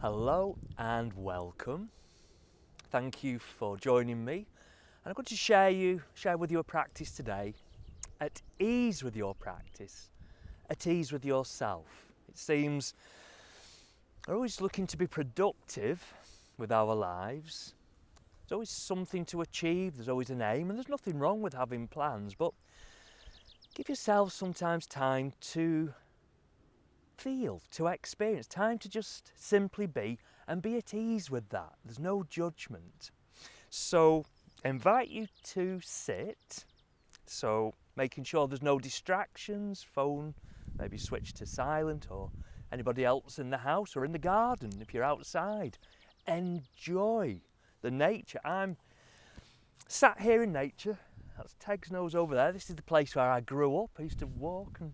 Hello and welcome. Thank you for joining me. And I'm going to share with you a practice today. At ease with your practice, at ease with yourself. It seems we're always looking to be productive with our lives. There's always something to achieve, there's always an aim, and there's nothing wrong with having plans, but give yourself sometimes time to feel, to experience, time to just simply be and be at ease with that. There's no judgment. So I invite you to sit, so making sure there's no distractions, phone maybe switch to silent, or anybody else in the house or in the garden if you're outside. Enjoy the nature. I'm sat here in nature. That's Teg's nose over there. This is the place where I grew up. I used to walk and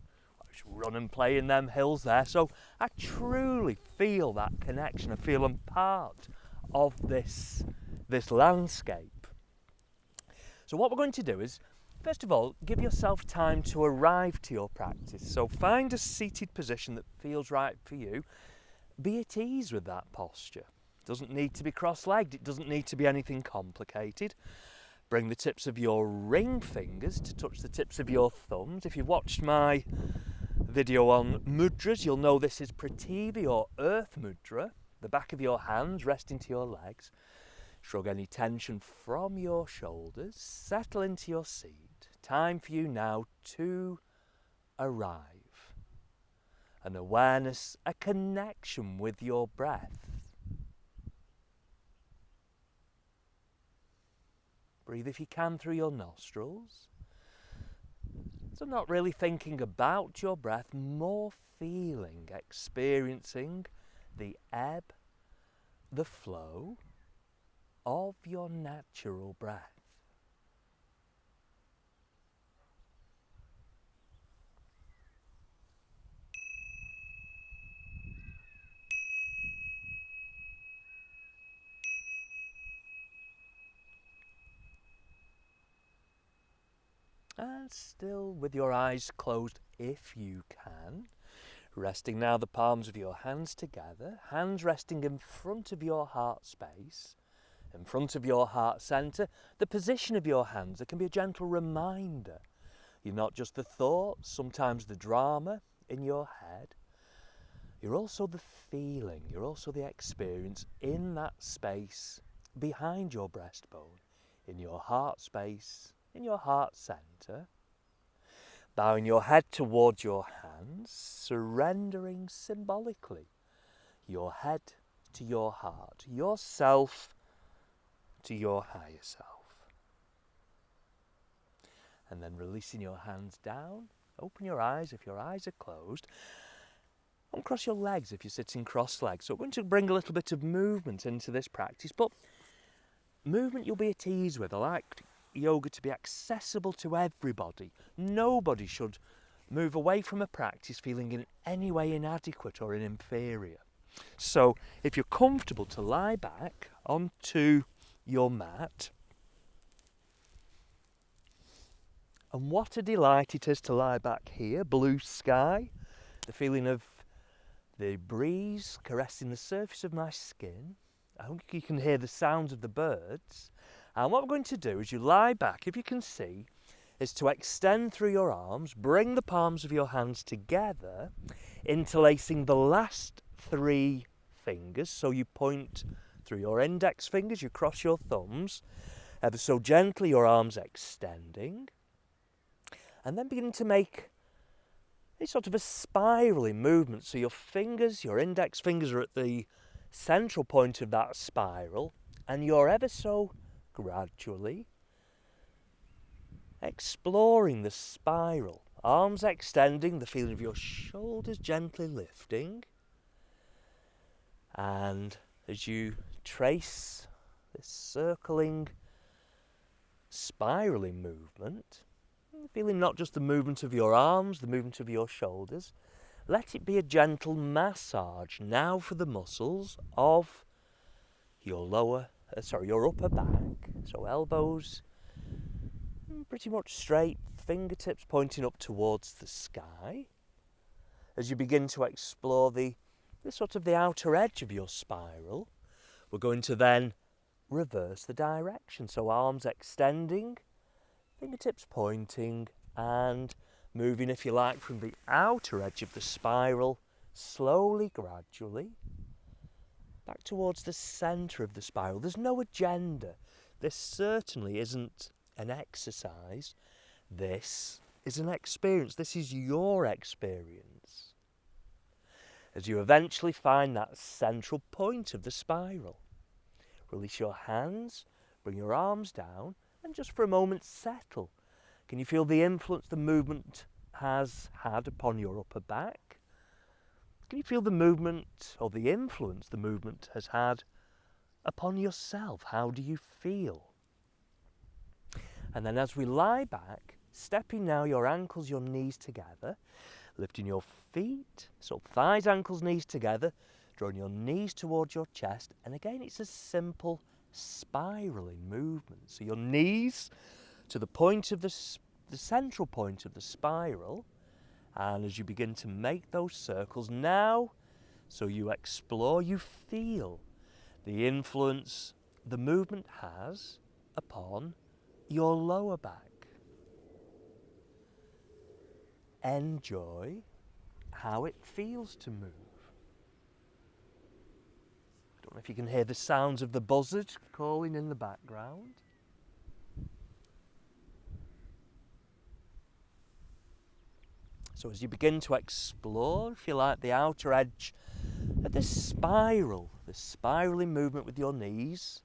run and play in them hills there. So I truly feel that connection. I feel I'm part of this landscape. So what we're going to do is, first of all, give yourself time to arrive to your practice. So find a seated position that feels right for you. Be at ease with that posture. It doesn't need to be cross-legged. It doesn't need to be anything complicated. Bring the tips of your ring fingers to touch the tips of your thumbs. If you've watched my video on mudras, you'll know this is Prithivi or Earth Mudra. The back of your hands resting to your legs. Shrug any tension from your shoulders. Settle into your seat. Time for you now to arrive. An awareness, a connection with your breath. Breathe if you can through your nostrils. So not really thinking about your breath, more feeling, experiencing the ebb, the flow of your natural breath. And still with your eyes closed if you can. Resting now the palms of your hands together, hands resting in front of your heart space, in front of your heart centre. The position of your hands, it can be a gentle reminder. You're not just the thoughts, sometimes the drama in your head. You're also the feeling, you're also the experience in that space behind your breastbone, in your heart space, in your heart centre. Bowing your head towards your hands, surrendering symbolically your head to your heart, yourself to your higher self. And then releasing your hands down, open your eyes if your eyes are closed. Uncross your legs if you're sitting cross-legged. So we're going to bring a little bit of movement into this practice, but movement you'll be at ease with. I like yoga to be accessible to everybody. Nobody should move away from a practice feeling in any way inadequate or inferior. So if you're comfortable to lie back onto your mat, and what a delight it is to lie back here, blue sky, the feeling of the breeze caressing the surface of my skin. I hope you can hear the sounds of the birds. And what we're going to do as you lie back, if you can see, is to extend through your arms, bring the palms of your hands together, interlacing the last three fingers. So you point through your index fingers, you cross your thumbs, ever so gently your arms extending, and then beginning to make a sort of a spirally movement. So your fingers, your index fingers are at the central point of that spiral, and you're ever so gradually exploring the spiral, arms extending, the feeling of your shoulders gently lifting. And as you trace this circling, spiraling movement, feeling not just the movement of your arms, the movement of your shoulders, let it be a gentle massage now for the muscles of your your upper back. So elbows pretty much straight, fingertips pointing up towards the sky. As you begin to explore the this sort of the outer edge of your spiral, we're going to then reverse the direction. So arms extending, fingertips pointing, and moving, if you like, from the outer edge of the spiral, slowly, gradually, back towards the centre of the spiral. There's no agenda. This certainly isn't an exercise. This is an experience. This is your experience. As you eventually find that central point of the spiral, release your hands, bring your arms down, and just for a moment settle. Can you feel the influence the movement has had upon your upper back? Can you feel the movement or the influence the movement has had upon yourself? How do you feel? And then as we lie back, stepping now your ankles, your knees together, lifting your feet, so thighs, ankles, knees together, drawing your knees towards your chest. And again, it's a simple spiraling movement. So your knees to the point of the central point of the spiral. And as you begin to make those circles now, so you explore, you feel the influence the movement has upon your lower back. Enjoy how it feels to move. I don't know if you can hear the sounds of the buzzard calling in the background. So as you begin to explore, if you like, the outer edge of this spiral, the spiraling movement with your knees,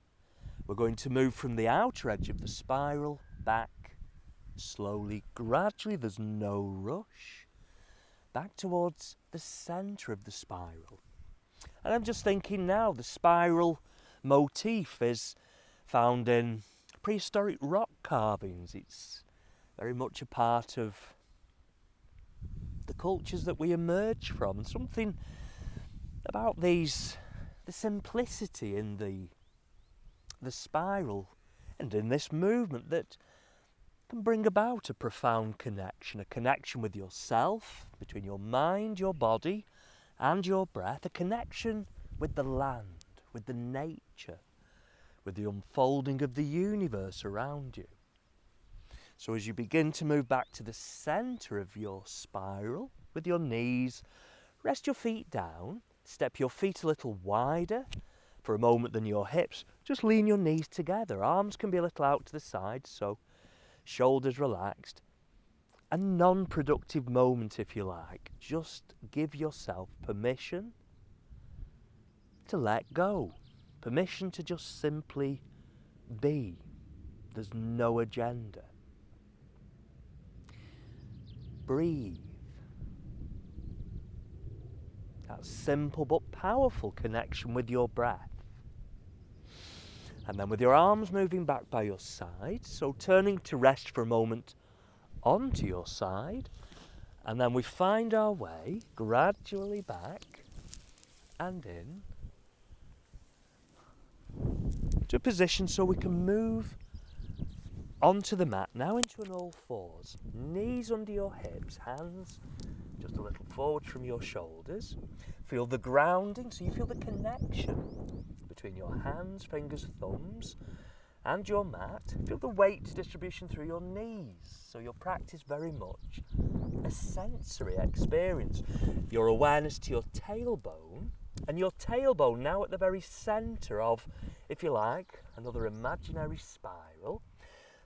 we're going to move from the outer edge of the spiral back slowly, gradually, there's no rush, back towards the centre of the spiral. And I'm just thinking now, the spiral motif is found in prehistoric rock carvings. It's very much a part of the cultures that we emerge from, and something about the simplicity in the spiral and in this movement that can bring about a profound connection, a connection with yourself, between your mind, your body and your breath, a connection with the land, with the nature, with the unfolding of the universe around you. So as you begin to move back to the centre of your spiral with your knees, rest your feet down, step your feet a little wider for a moment than your hips. Just lean your knees together. Arms can be a little out to the side, so shoulders relaxed. A non-productive moment, if you like. Just give yourself permission to let go. Permission to just simply be. There's no agenda. Breathe. That simple but powerful connection with your breath. And then with your arms moving back by your side, so turning to rest for a moment onto your side, and then we find our way gradually back and in to a position so we can move onto the mat, now into an all fours, knees under your hips, hands just a little forward from your shoulders. Feel the grounding, so you feel the connection between your hands, fingers, thumbs and your mat. Feel the weight distribution through your knees, so your practice very much a sensory experience. Your awareness to your tailbone, and your tailbone now at the very centre of, if you like, another imaginary spiral.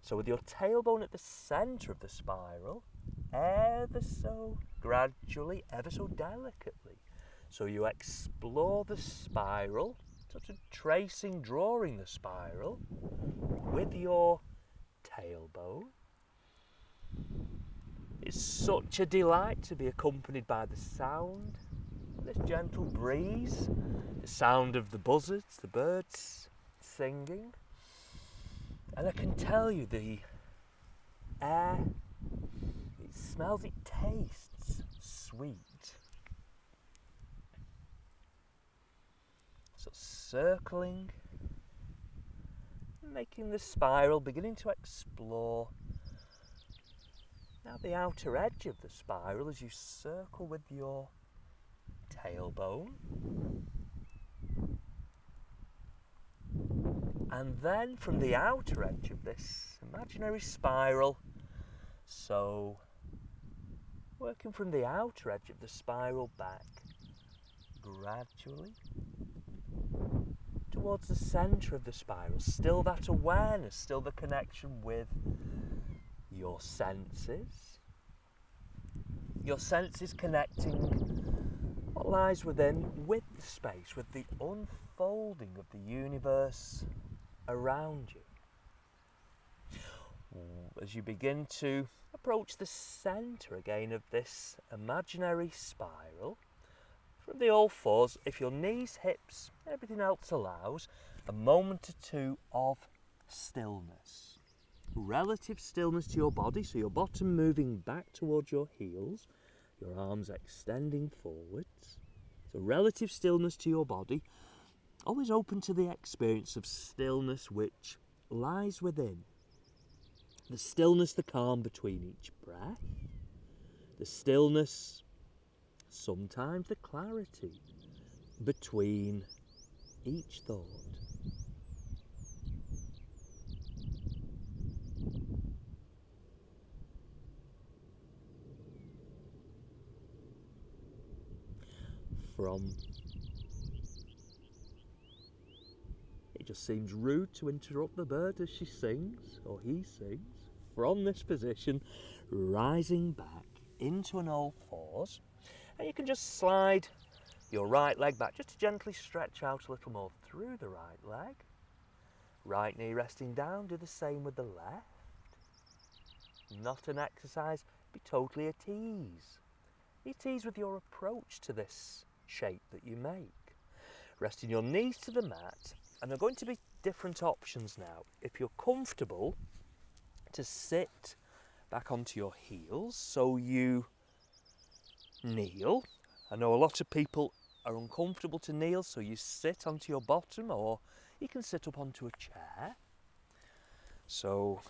So with your tailbone at the centre of the spiral, ever so gradually, ever so delicately. So you explore the spiral, sort of tracing, drawing the spiral with your tailbone. It's such a delight to be accompanied by the sound, this gentle breeze, the sound of the buzzards, the birds singing. And I can tell you the air, it smells, it tastes sweet. So circling, making the spiral, beginning to explore now the outer edge of the spiral as you circle with your tailbone. And then from the outer edge of this imaginary spiral, so working from the outer edge of the spiral back, gradually towards the centre of the spiral, still that awareness, still the connection with your senses connecting what lies within with the space, with the unfolding of the universe around you. As you begin to approach the centre again of this imaginary spiral, from the all fours, if your knees, hips, everything else allows, a moment or two of stillness. Relative stillness to your body, so your bottom moving back towards your heels, your arms extending forwards. So relative stillness to your body, always open to the experience of stillness which lies within. The stillness, the calm between each breath. The stillness, sometimes the clarity between each thought. It just seems rude to interrupt the bird as she sings, or he sings. From this position, rising back into an all fours, and you can just slide your right leg back, just to gently stretch out a little more through the right leg. Right knee resting down, do the same with the left. Not an exercise, be totally at ease. At ease with your approach to this shape that you make. Resting your knees to the mat, and there are going to be different options now. If you're comfortable to sit back onto your heels, so you kneel. I know a lot of people are uncomfortable to kneel, so you sit onto your bottom, or you can sit up onto a chair. So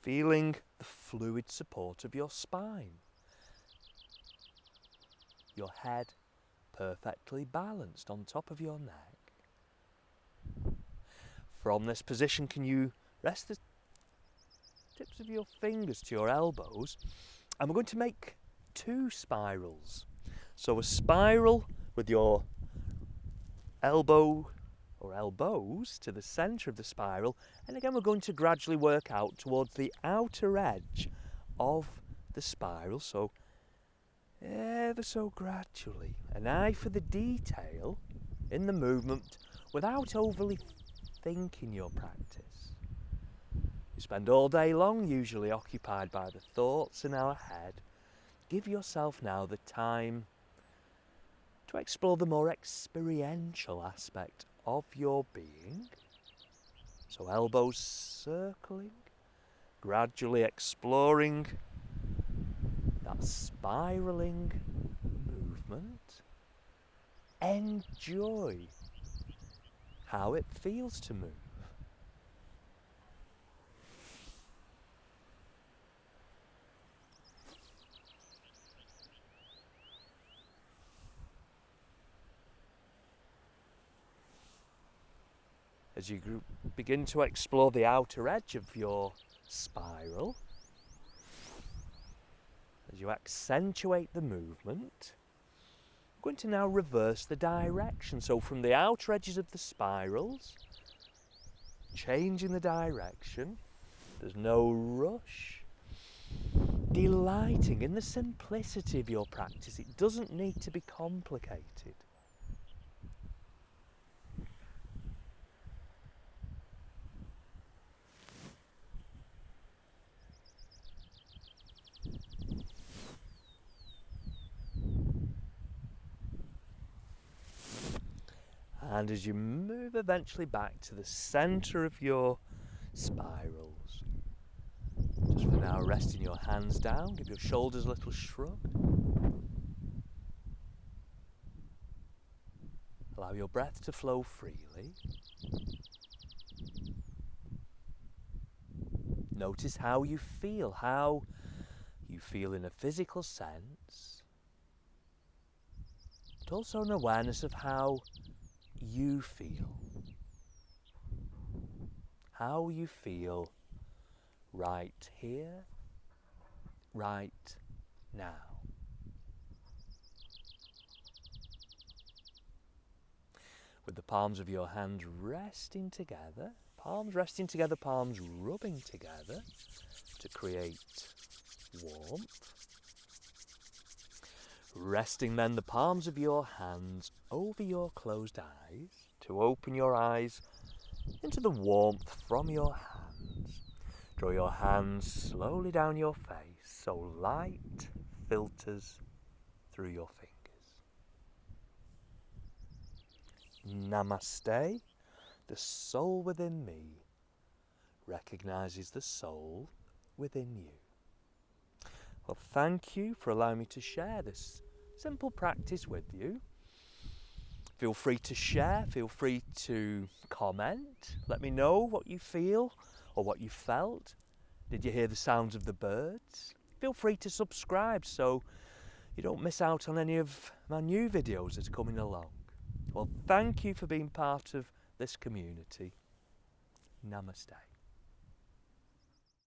feeling the fluid support of your spine. Your head perfectly balanced on top of your neck. From this position, can you rest the tips of your fingers to your elbows? And we're going to make two spirals. So a spiral with your elbow or elbows to the centre of the spiral, and again we're going to gradually work out towards the outer edge of the spiral, so ever so gradually. An eye for the detail in the movement without overly thinking your practice. We spend all day long usually occupied by the thoughts in our head. Give yourself now the time to explore the more experiential aspect of your being. So elbows circling, gradually exploring that spiralling movement. Enjoy how it feels to move. As you begin to explore the outer edge of your spiral, as you accentuate the movement, I'm going to now reverse the direction. So from the outer edges of the spirals, changing the direction, there's no rush. Delighting in the simplicity of your practice. It doesn't need to be complicated. And as you move eventually back to the centre of your spirals, just for now resting your hands down, give your shoulders a little shrug. Allow your breath to flow freely. Notice how you feel in a physical sense, but also an awareness of how you feel. How you feel right here, right now. With the palms of your hands resting together, palms rubbing together to create warmth. Resting then the palms of your hands over your closed eyes to open your eyes into the warmth from your hands. Draw your hands slowly down your face so light filters through your fingers. Namaste. The soul within me recognizes the soul within you. Well, thank you for allowing me to share this simple practice with you. Feel free to share, feel free to comment. Let me know what you feel or what you felt. Did you hear the sounds of the birds? Feel free to subscribe so you don't miss out on any of my new videos that are coming along. Well, thank you for being part of this community. Namaste.